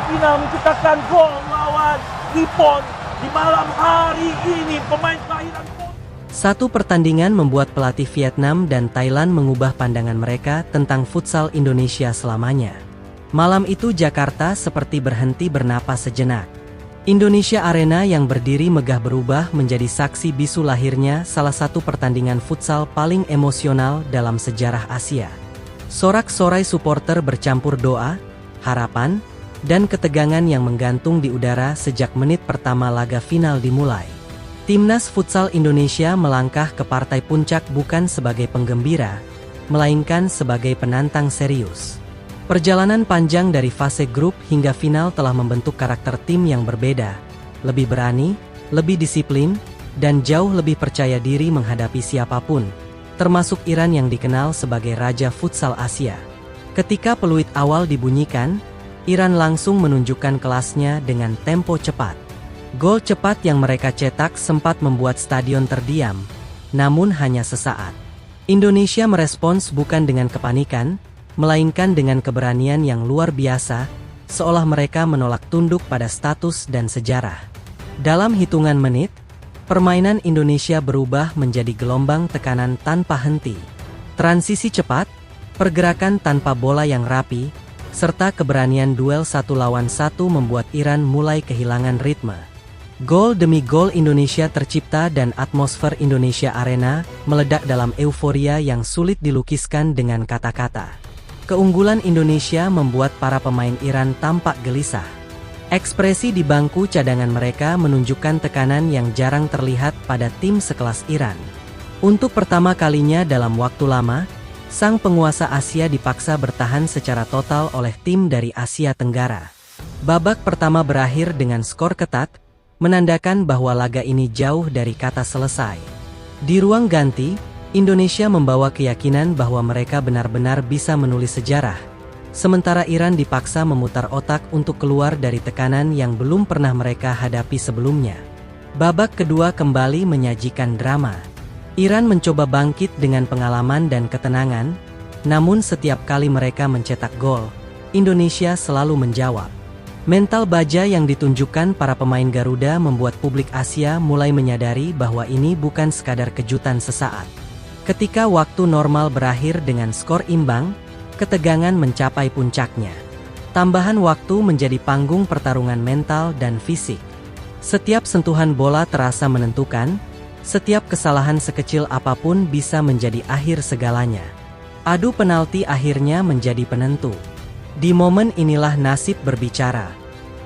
final menciptakan gol lawan Nippon di malam hari ini. Pemain kelahiran Satu pertandingan membuat pelatih Vietnam dan Thailand mengubah pandangan mereka tentang futsal Indonesia selamanya. Malam itu Jakarta seperti berhenti bernapas sejenak. Indonesia Arena yang berdiri megah berubah menjadi saksi bisu lahirnya salah satu pertandingan futsal paling emosional dalam sejarah Asia. Sorak-sorai supporter bercampur doa, harapan, dan ketegangan yang menggantung di udara sejak menit pertama laga final dimulai. Timnas Futsal Indonesia melangkah ke partai puncak bukan sebagai penggembira, melainkan sebagai penantang serius. Perjalanan panjang dari fase grup hingga final telah membentuk karakter tim yang berbeda, lebih berani, lebih disiplin, dan jauh lebih percaya diri menghadapi siapapun, termasuk Iran yang dikenal sebagai Raja Futsal Asia. Ketika peluit awal dibunyikan, Iran langsung menunjukkan kelasnya dengan tempo cepat. Gol cepat yang mereka cetak sempat membuat stadion terdiam, namun hanya sesaat. Indonesia merespons bukan dengan kepanikan, melainkan dengan keberanian yang luar biasa, seolah mereka menolak tunduk pada status dan sejarah. Dalam hitungan menit, permainan Indonesia berubah menjadi gelombang tekanan tanpa henti. Transisi cepat, pergerakan tanpa bola yang rapi, serta keberanian duel satu lawan satu membuat Iran mulai kehilangan ritme. Gol demi gol Indonesia tercipta dan atmosfer Indonesia Arena meledak dalam euforia yang sulit dilukiskan dengan kata-kata. Keunggulan Indonesia membuat para pemain Iran tampak gelisah. Ekspresi di bangku cadangan mereka menunjukkan tekanan yang jarang terlihat pada tim sekelas Iran. Untuk pertama kalinya dalam waktu lama, sang penguasa Asia dipaksa bertahan secara total oleh tim dari Asia Tenggara. Babak pertama berakhir dengan skor ketat, menandakan bahwa laga ini jauh dari kata selesai. Di ruang ganti, Indonesia membawa keyakinan bahwa mereka benar-benar bisa menulis sejarah, sementara Iran dipaksa memutar otak untuk keluar dari tekanan yang belum pernah mereka hadapi sebelumnya. Babak kedua kembali menyajikan drama. Iran mencoba bangkit dengan pengalaman dan ketenangan, namun setiap kali mereka mencetak gol, Indonesia selalu menjawab. Mental baja yang ditunjukkan para pemain Garuda membuat publik Asia mulai menyadari bahwa ini bukan sekadar kejutan sesaat. Ketika waktu normal berakhir dengan skor imbang, ketegangan mencapai puncaknya. Tambahan waktu menjadi panggung pertarungan mental dan fisik. Setiap sentuhan bola terasa menentukan, setiap kesalahan sekecil apapun bisa menjadi akhir segalanya. Adu penalti akhirnya menjadi penentu. Di momen inilah nasib berbicara.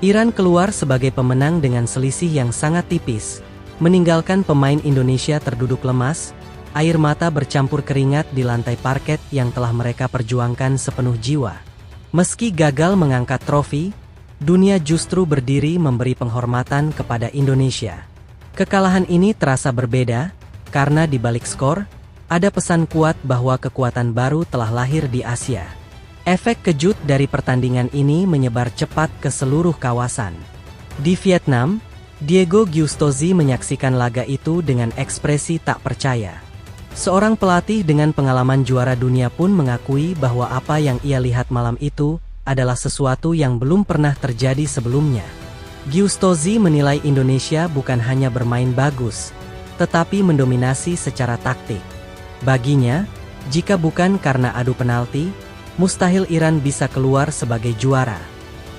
Iran keluar sebagai pemenang dengan selisih yang sangat tipis, meninggalkan pemain Indonesia terduduk lemas, air mata bercampur keringat di lantai parket yang telah mereka perjuangkan sepenuh jiwa. Meski gagal mengangkat trofi, dunia justru berdiri memberi penghormatan kepada Indonesia. Kekalahan ini terasa berbeda, karena di balik skor, ada pesan kuat bahwa kekuatan baru telah lahir di Asia. Efek kejut dari pertandingan ini menyebar cepat ke seluruh kawasan. Di Vietnam, Diego Giustosi menyaksikan laga itu dengan ekspresi tak percaya. Seorang pelatih dengan pengalaman juara dunia pun mengakui bahwa apa yang ia lihat malam itu adalah sesuatu yang belum pernah terjadi sebelumnya. Giustosi menilai Indonesia bukan hanya bermain bagus, tetapi mendominasi secara taktik. Baginya, jika bukan karena adu penalti, mustahil Iran bisa keluar sebagai juara.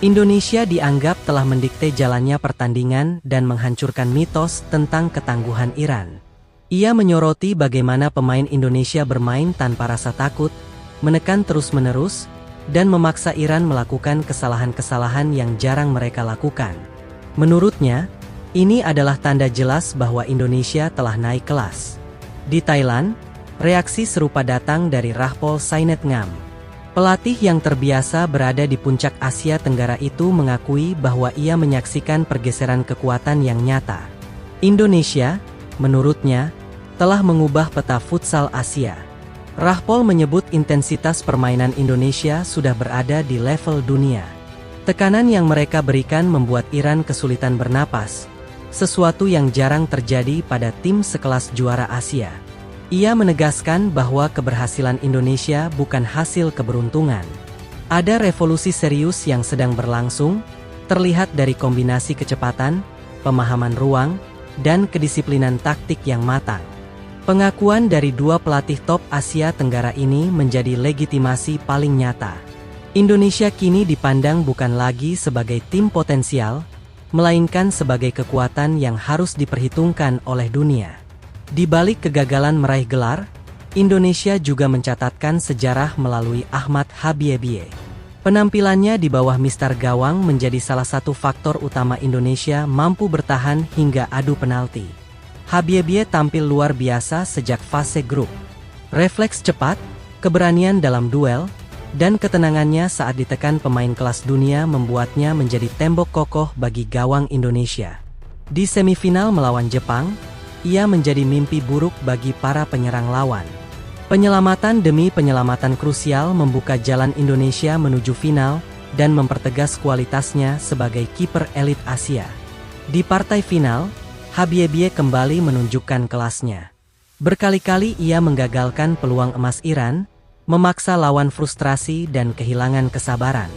Indonesia dianggap telah mendikte jalannya pertandingan dan menghancurkan mitos tentang ketangguhan Iran. Ia menyoroti bagaimana pemain Indonesia bermain tanpa rasa takut, menekan terus-menerus, dan memaksa Iran melakukan kesalahan-kesalahan yang jarang mereka lakukan. Menurutnya, ini adalah tanda jelas bahwa Indonesia telah naik kelas. Di Thailand, reaksi serupa datang dari Rahpol Sainet Ngam. Pelatih yang terbiasa berada di puncak Asia Tenggara itu mengakui bahwa ia menyaksikan pergeseran kekuatan yang nyata. Indonesia, menurutnya, telah mengubah peta futsal Asia. Rahpol menyebut intensitas permainan Indonesia sudah berada di level dunia. Tekanan yang mereka berikan membuat Iran kesulitan bernapas, sesuatu yang jarang terjadi pada tim sekelas juara Asia. Ia menegaskan bahwa keberhasilan Indonesia bukan hasil keberuntungan. Ada revolusi serius yang sedang berlangsung, terlihat dari kombinasi kecepatan, pemahaman ruang, dan kedisiplinan taktik yang matang. Pengakuan dari dua pelatih top Asia Tenggara ini menjadi legitimasi paling nyata. Indonesia kini dipandang bukan lagi sebagai tim potensial, melainkan sebagai kekuatan yang harus diperhitungkan oleh dunia. Di balik kegagalan meraih gelar, Indonesia juga mencatatkan sejarah melalui Ahmad Habiebie. Penampilannya di bawah Mister Gawang menjadi salah satu faktor utama Indonesia mampu bertahan hingga adu penalti. Habiebie tampil luar biasa sejak fase grup. Refleks cepat, keberanian dalam duel, dan ketenangannya saat ditekan pemain kelas dunia membuatnya menjadi tembok kokoh bagi gawang Indonesia. Di semifinal melawan Jepang, ia menjadi mimpi buruk bagi para penyerang lawan. Penyelamatan demi penyelamatan krusial membuka jalan Indonesia menuju final dan mempertegas kualitasnya sebagai kiper elit Asia. Di partai final, Habiebie kembali menunjukkan kelasnya. Berkali-kali ia menggagalkan peluang emas Iran, memaksa lawan frustrasi dan kehilangan kesabaran.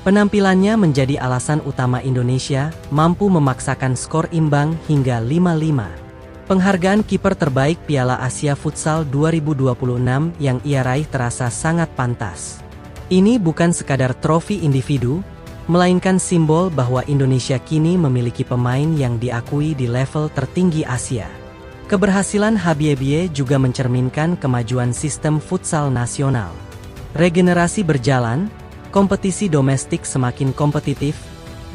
Penampilannya menjadi alasan utama Indonesia mampu memaksakan skor imbang hingga 5-5. Penghargaan kiper terbaik Piala Asia Futsal 2026 yang ia raih terasa sangat pantas. Ini bukan sekadar trofi individu, melainkan simbol bahwa Indonesia kini memiliki pemain yang diakui di level tertinggi Asia. Keberhasilan Habiebie juga mencerminkan kemajuan sistem futsal nasional. Regenerasi berjalan, kompetisi domestik semakin kompetitif,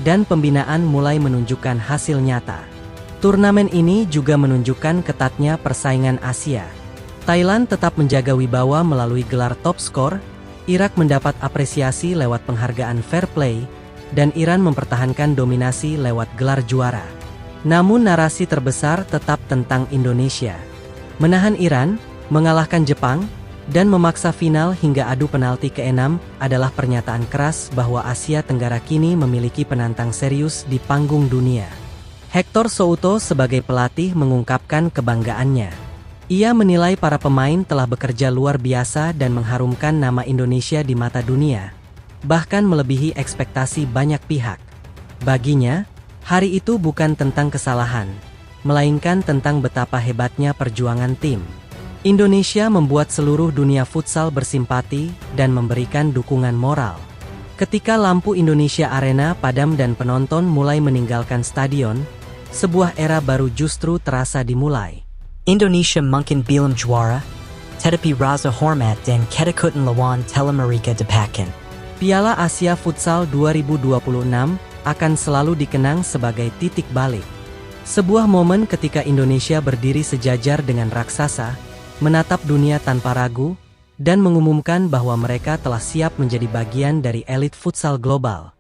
dan pembinaan mulai menunjukkan hasil nyata. Turnamen ini juga menunjukkan ketatnya persaingan Asia. Thailand tetap menjaga wibawa melalui gelar top skor, Irak mendapat apresiasi lewat penghargaan fair play, dan Iran mempertahankan dominasi lewat gelar juara. Namun narasi terbesar tetap tentang Indonesia. Menahan Iran, mengalahkan Jepang, dan memaksa final hingga adu penalti ke-6 adalah pernyataan keras bahwa Asia Tenggara kini memiliki penantang serius di panggung dunia. Hector Souto sebagai pelatih mengungkapkan kebanggaannya. Ia menilai para pemain telah bekerja luar biasa dan mengharumkan nama Indonesia di mata dunia, bahkan melebihi ekspektasi banyak pihak. Baginya, hari itu bukan tentang kesalahan, melainkan tentang betapa hebatnya perjuangan tim. Indonesia membuat seluruh dunia futsal bersimpati dan memberikan dukungan moral. Ketika lampu Indonesia Arena padam dan penonton mulai meninggalkan stadion, sebuah era baru justru terasa dimulai. Indonesia mungkin belum juara, tetapi rasa hormat dan kedekatan lawan telah mereka dapatkan. Piala Asia Futsal 2026 akan selalu dikenang sebagai titik balik. Sebuah momen ketika Indonesia berdiri sejajar dengan raksasa, menatap dunia tanpa ragu, dan mengumumkan bahwa mereka telah siap menjadi bagian dari elit futsal global.